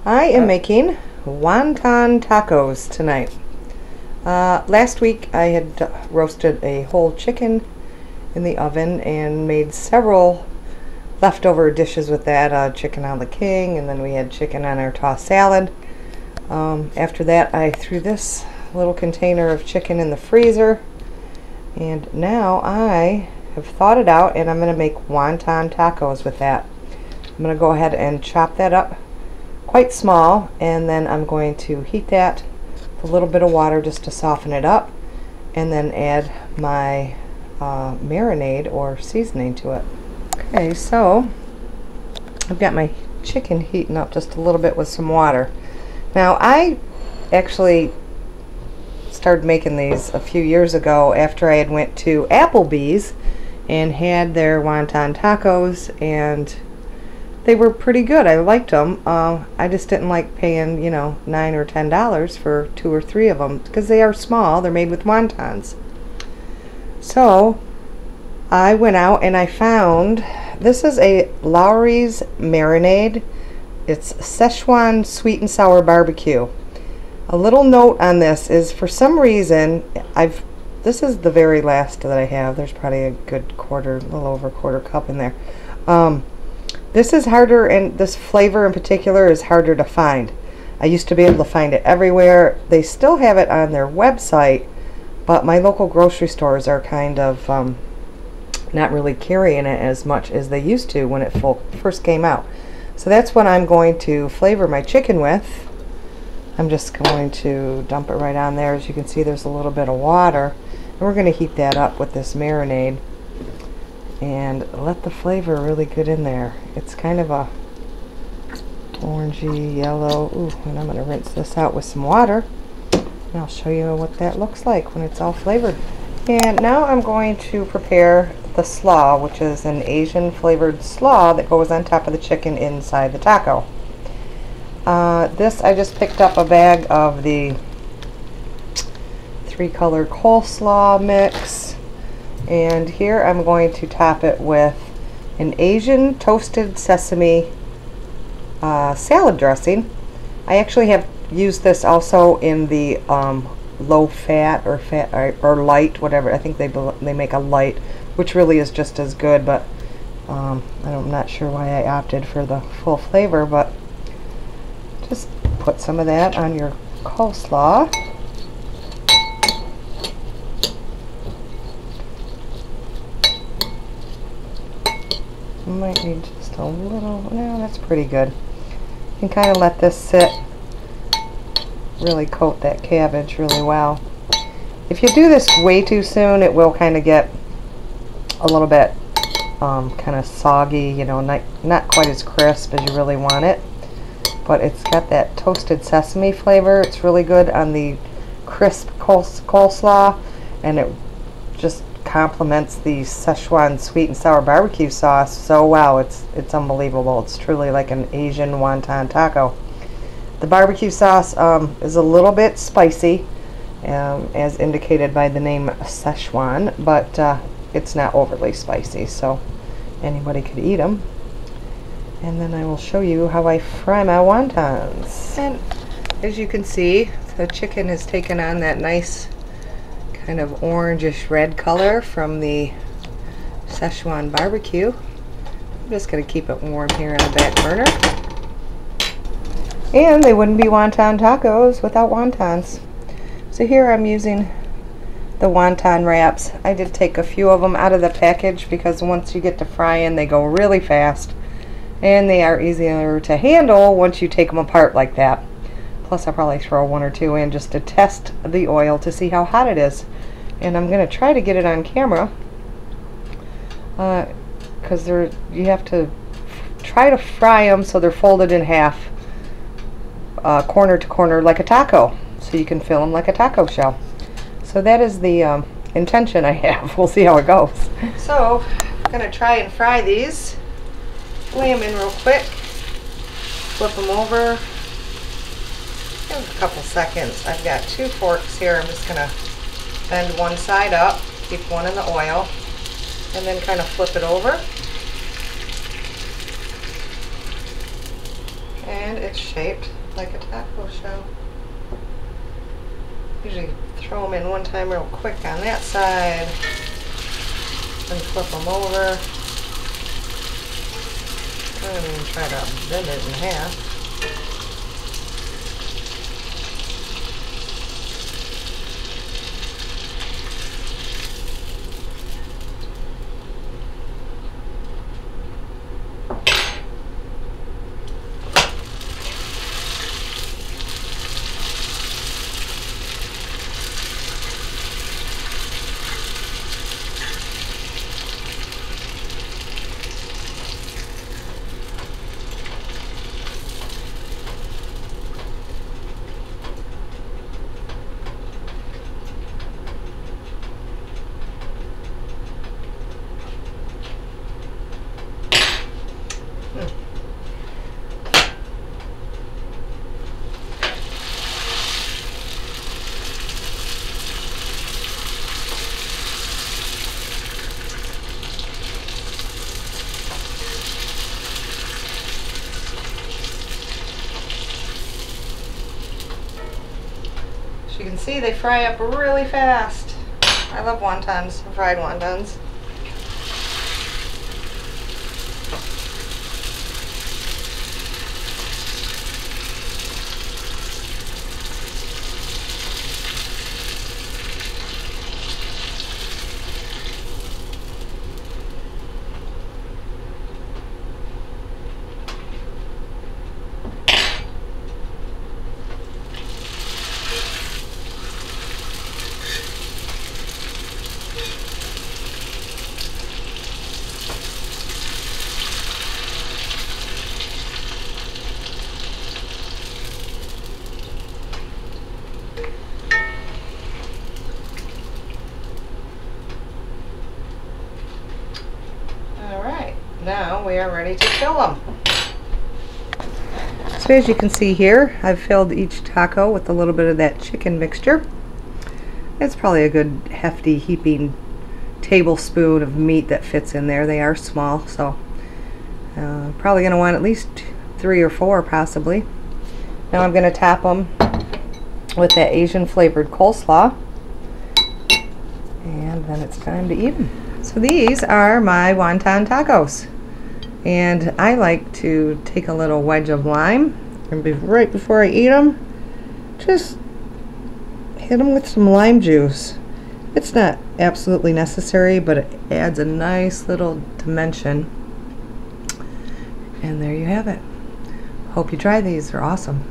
I am making wonton tacos tonight. Last week I had roasted a whole chicken in the oven and made several leftover dishes with that. Chicken a la king, and then we had chicken on our tossed salad. After that I threw this little container of chicken in the freezer, and now I have thawed it out and I'm going to make wonton tacos with that. I'm going to go ahead and chop that up quite small, and then I'm going to heat that with a little bit of water just to soften it up, and then add my marinade or seasoning to it. Okay, so I've got my chicken heating up just a little bit with some water. Now I actually started making these a few years ago after I had went to Applebee's and had their wonton tacos, and they were pretty good. I liked them. I just didn't like paying, $9 or $10 for 2 or 3 of them because they are small. They're made with wontons. So I went out and I found, this is a Lawry's marinade. It's Szechuan sweet and sour barbecue. A little note on this is, for some reason, this is the very last that I have. There's probably a good a little over a quarter cup in there. This is harder, and this flavor in particular is harder to find. I used to be able to find it everywhere. They still have it on their website, but my local grocery stores are kind of not really carrying it as much as they used to when it first came out. So that's what I'm going to flavor my chicken with. I'm just going to dump it right on there. As you can see, there's a little bit of water, and we're going to heat that up with this marinade and let the flavor really get in there. It's kind of a orangey yellow. Ooh, and I'm going to rinse this out with some water, and I'll show you what that looks like when it's all flavored. And now I'm going to prepare the slaw, which is an Asian flavored slaw that goes on top of the chicken inside the taco. This, I just picked up a bag of the 3-color coleslaw mix, and here I'm going to top it with an Asian toasted sesame salad dressing. I actually have used this also in the low fat or light, whatever. I think they make a light, which really is just as good, but I'm not sure why I opted for the full flavor. But just put some of that on your coleslaw. You might need just a little. No, that's pretty good. You can kind of let this sit, really coat that cabbage really well. If you do this way too soon, it will kind of get a little bit kind of soggy, not quite as crisp as you really want it. But it's got that toasted sesame flavor. It's really good on the crisp coleslaw, and it just complements the Szechuan sweet and sour barbecue sauce so well. It's unbelievable. It's truly like an Asian wonton taco. The barbecue sauce is a little bit spicy, as indicated by the name Szechuan, but it's not overly spicy, so anybody could eat them. And then I will show you how I fry my wontons. And as you can see, the chicken has taken on that nice kind of orangish red color from the Szechuan barbecue. I'm just going to keep it warm here on the back burner. And they wouldn't be wonton tacos without wontons. So here I'm using the wonton wraps. I did take a few of them out of the package because once you get to frying, they go really fast. And they are easier to handle once you take them apart like that. Plus I'll probably throw 1 or 2 in just to test the oil to see how hot it is. And I'm going to try to get it on camera, because you have to try to fry them so they're folded in half, corner to corner like a taco, so you can fill them like a taco shell. So that is the intention I have. We'll see how it goes. So I'm going to try and fry these. Lay them in real quick, flip them over, give them a couple seconds. I've got 2 forks here. I'm just going to bend one side up, keep one in the oil, and then kind of flip it over. And it's shaped like a taco shell. Usually throw them in one time real quick on that side, then flip them over, and try to bend it in half. You can see they fry up really fast. I love wontons, fried wontons. Now we are ready to fill them. So as you can see here, I've filled each taco with a little bit of that chicken mixture. It's probably a good hefty heaping tablespoon of meat that fits in there. They are small, so probably going to want at least 3 or 4 possibly. Now I'm going to top them with that Asian flavored coleslaw, and then it's time to eat them. So these are my wonton tacos, and I like to take a little wedge of lime and right before I eat them, just hit them with some lime juice. It's not absolutely necessary, but it adds a nice little dimension. And there you have it. Hope you try these. They're awesome.